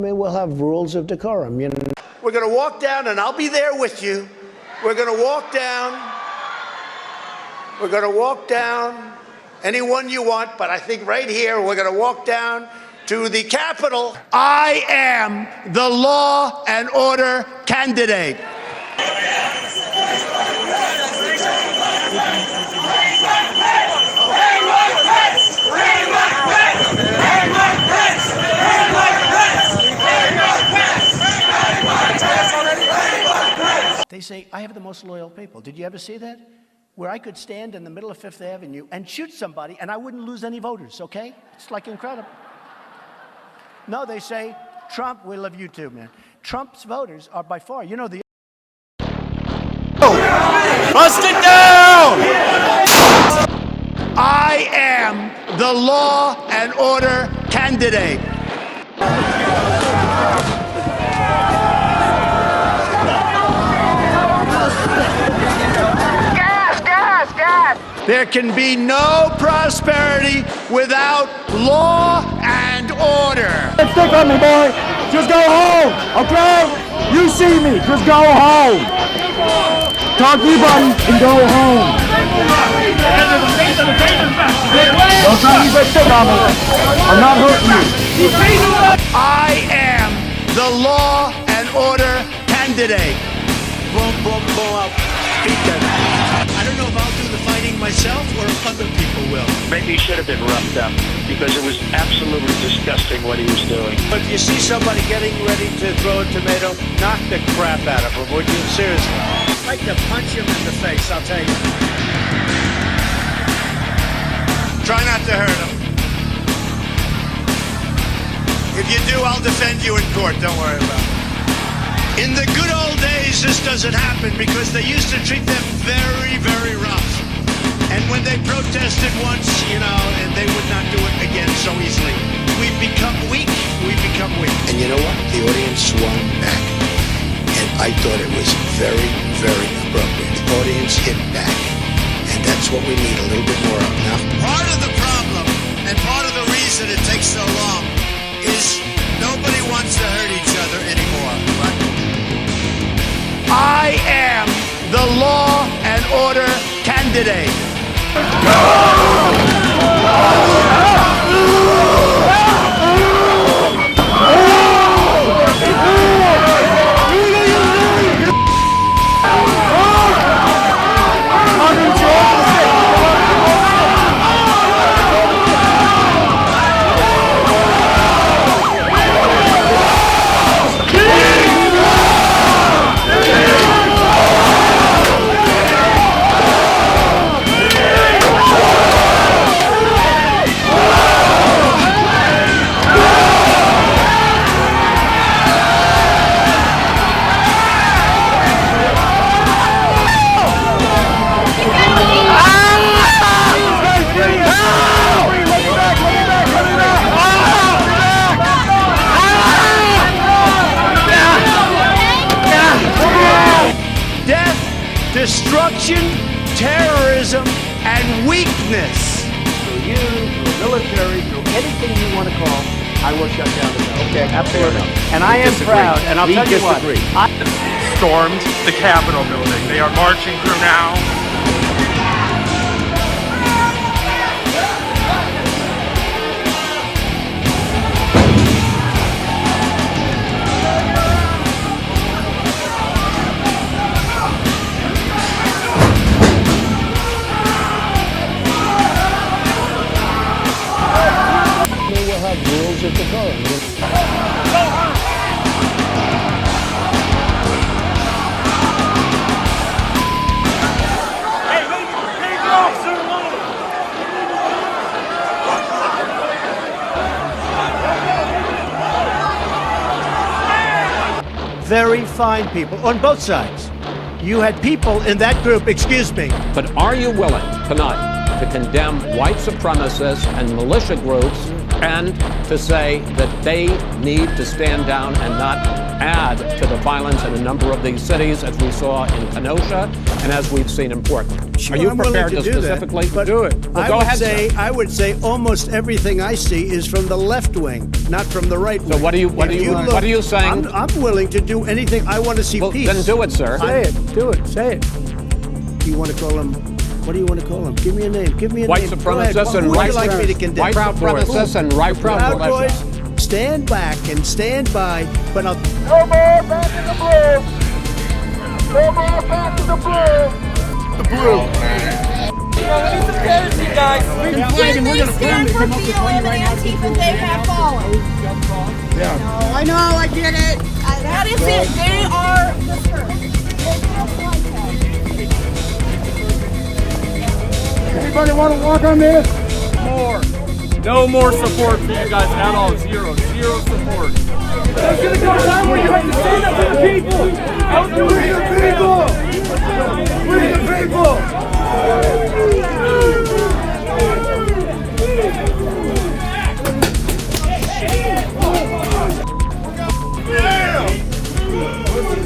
I mean, we'll have rules of decorum, you know. We're going to walk down, and I'll be there with you. We're going to walk down. We're going to walk down anyone you want, but I think right here we're going to walk down to the Capitol. I am the law and order candidate. They say, I have the most loyal people. Did you ever see that? Where I could stand in the middle of Fifth Avenue and shoot somebody and I wouldn't lose any voters, okay? It's like incredible. No, they say, Trump, we love you too, man. Trump's voters are by far, you know, the... Bust it down! I am the law and order candidate. There can be no prosperity without law and order. Stick on me, boy. Just go home, okay? You see me. Just go home. Talk to your buddy and go home. Don't try to use that stick on me. I'm not hurting you. I am the law and order candidate. Boom, boom, boom, I'll beat them. I don't know if I'll do the fighting myself or if other people will. Maybe he should have been roughed up because it was absolutely disgusting what he was doing. But if you see somebody getting ready to throw a tomato, knock the crap out of him, would you? Seriously. I'd like to punch him in the face, I'll tell you. Try not to hurt him. If you do, I'll defend you in court. Don't worry about it. In the good old days, this doesn't happen because they used to treat them very, very rough. And when they protested once, you know, and they would not do it again so easily. We've become weak. We've become weak. And you know what? The audience swung back. And I thought it was very, very appropriate. The audience hit back. And that's what we need a little bit more of now. Part of the problem and part of the reason it takes so long is nobody wants to hurt each other anymore. But I am the law and order candidate. Destruction, terrorism, and weakness. Through you, through military, through anything you want to call, I will shut down the bill. Okay, absolutely. And I am proud, and I'll tell you what. I stormed the Capitol building. They are marching through now. Rules of decorum. Very fine people on both sides. You had people in that group, excuse me. But are you willing tonight to condemn white supremacists and militia groups and to say that they need to stand down and not add to the violence in a number of these cities, as we saw in Kenosha and as we've seen in Portland. Sure, Are you I'm willing prepared to to do that, specifically but do it? Well, go ahead, sir. I would say almost everything I see is from the left wing, not from the right wing. So what are you saying? I'm willing to do anything. I want to see Well, peace. then do it, sir. Say it. Do it. Say it. You want to call him? What do you want to call him? Give me a name. Give me a White name. Go ahead. supremacists and Who would white you like me to condemn? white supremacists and right Proud Boys, militias. stand back and stand by. But I'll. No more back in the blue. No more back in the blue. The blue. We need some energy, guys. Didn't they stand for BLM and Antifa? They have fallen. Yeah. No, I know, I get it. That is it. They are the first. Anybody want to walk on this? More. No more support for you guys at all. Zero support. There's going to come a time where you have to stand up for the people. We the people.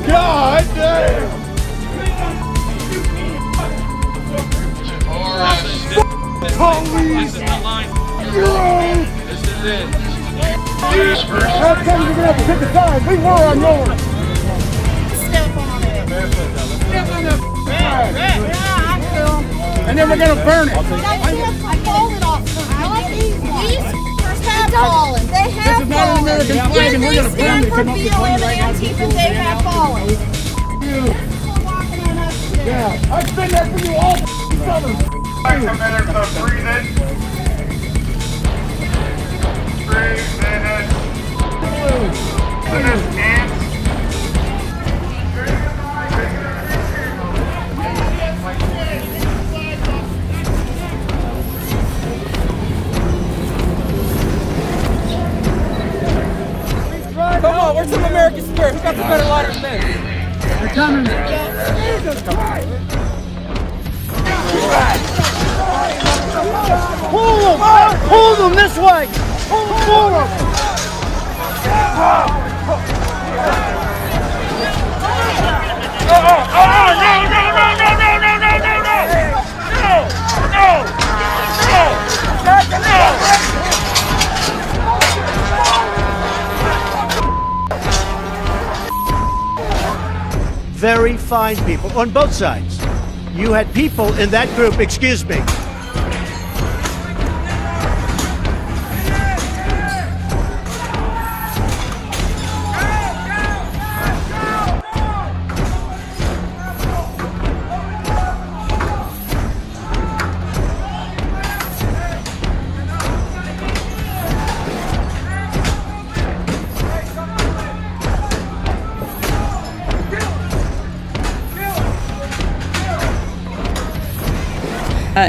God damn! Police! This is the line. This is it. How come you're gonna have to pick a side? We were on yours. Step on it. Step on the Yeah, I feel. and then we're gonna burn it. I folded off. I like these ones. These have fallen. They have This is not an fallen. American flag, and we're gonna burn Stand it. for Come up with BLM one and right now. Antifa. They have fallen. Yeah, I've been there for you all summer. Breathe in. Breathe in. Come on, where's some American spirit? Who got the better lighter than this? They're coming. Jesus Christ! Pull them! Pull them this way! Pull them! Very fine people on both sides. You had people in that group, excuse me.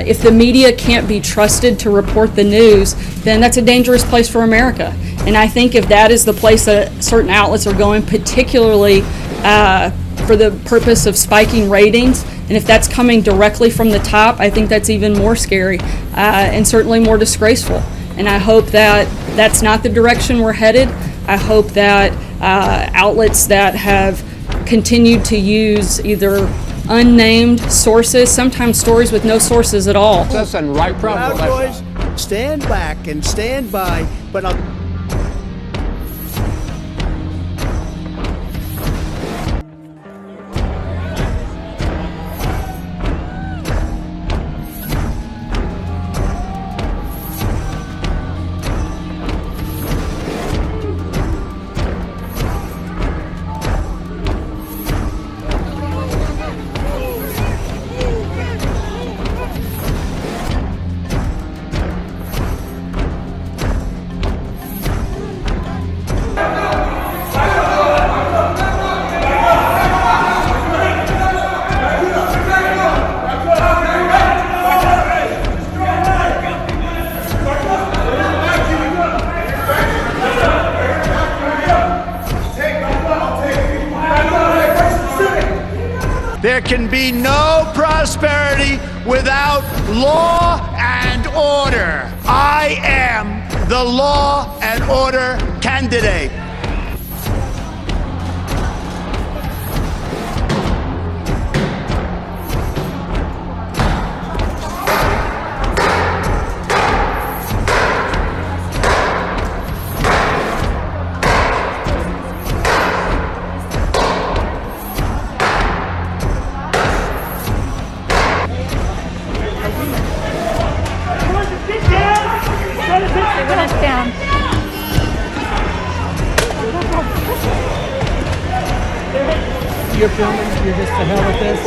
If the media can't be trusted to report the news, then that's a dangerous place for America. And I think if that is the place that certain outlets are going, particularly for the purpose of spiking ratings, and if that's coming directly from the top, I think that's even more scary and certainly more disgraceful. And I hope that that's not the direction we're headed. I hope that outlets that have continued to use either unnamed sources, sometimes stories with no sources at all. And right Proud Boys, stand back and stand by, but I'll. There can be no prosperity without law and order. I am the law and order candidate. you're filming, you're just to hell with this.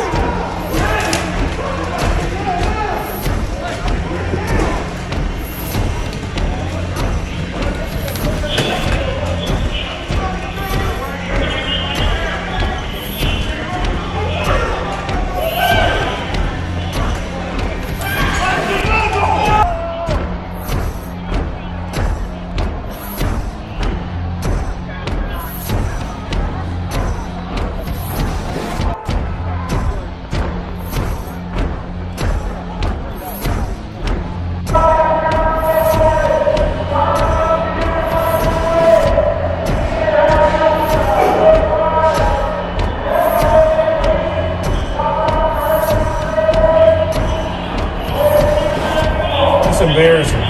Embarrassing.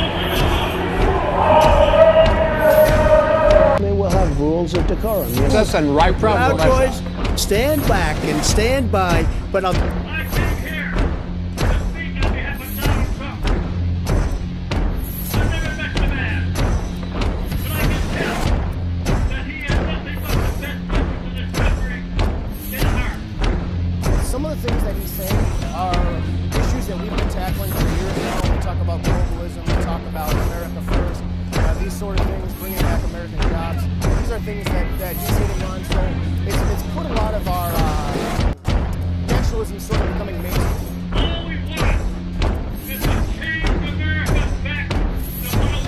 They will have rules of decorum. You know? Listen, right from Proud boys, stand back and stand by. But I'll. I came here to speak on behalf of Donald Trump. I've never met the man, but I can tell that he has nothing but the best interest of this country in heart. Some of the things that he's saying are issues that we've been tackling for years now. We talk about globalism, we talk about America first, these sort of things, bringing back American jobs. These are things that he's hitting on. So it's put a lot of our nationalism sort of becoming mainstream. All we want is to change America back to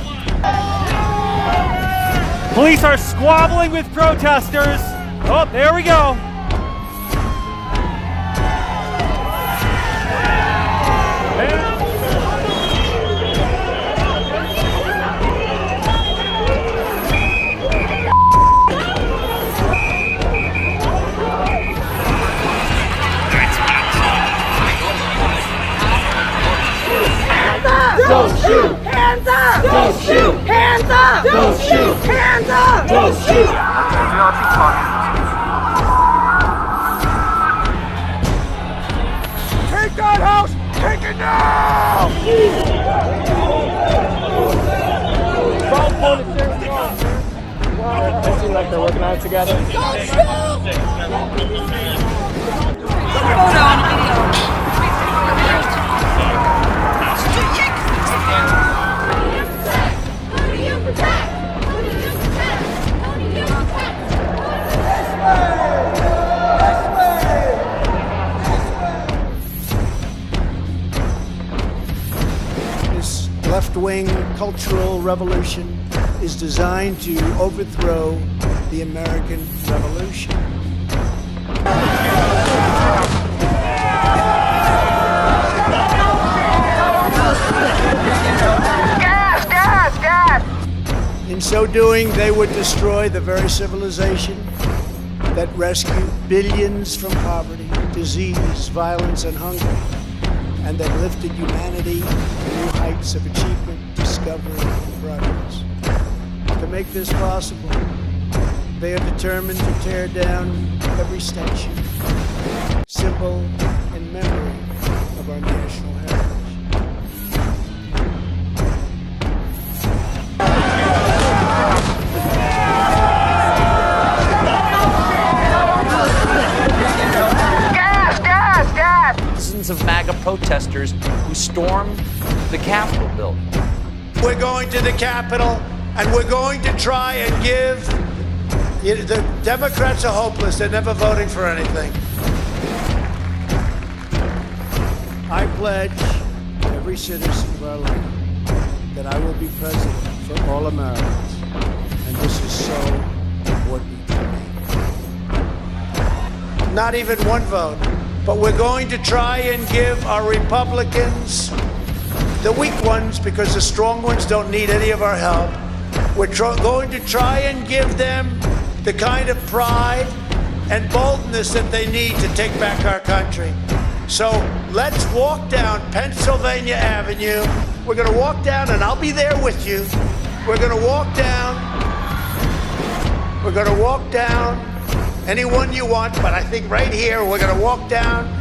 what it was. Police are squabbling with protesters. Oh, there we go. Don't shoot! Hands up! Don't shoot! Hands up! Don't shoot! Hands up! Don't shoot! Take that house! Take it now! They seem like they're working on it together. Don't shoot! This left-wing cultural revolution is designed to overthrow the American Revolution. Gas! Gas! Gas! In so doing, they would destroy the very civilization that rescued billions from poverty, disease, violence, and hunger, and that lifted humanity to new heights of achievement, discovery, and progress. To make this possible, they are determined to tear down every statue, symbol, and memory of our national heritage. Gas! Gas! Gas! Dozens of MAGA protesters who stormed the Capitol building. We're going to the Capitol, and we're going to try and give. The Democrats are hopeless. They're never voting for anything. I pledge to every citizen of our land that I will be president for all Americans, and this is so important to me. Not even one vote. But we're going to try and give our Republicans, the weak ones, because the strong ones don't need any of our help. We're going to try and give them the kind of pride and boldness that they need to take back our country. So let's walk down Pennsylvania Avenue. We're going to walk down, and I'll be there with you. We're going to walk down. We're going to walk down anyone you want, but I think right here we're going to walk down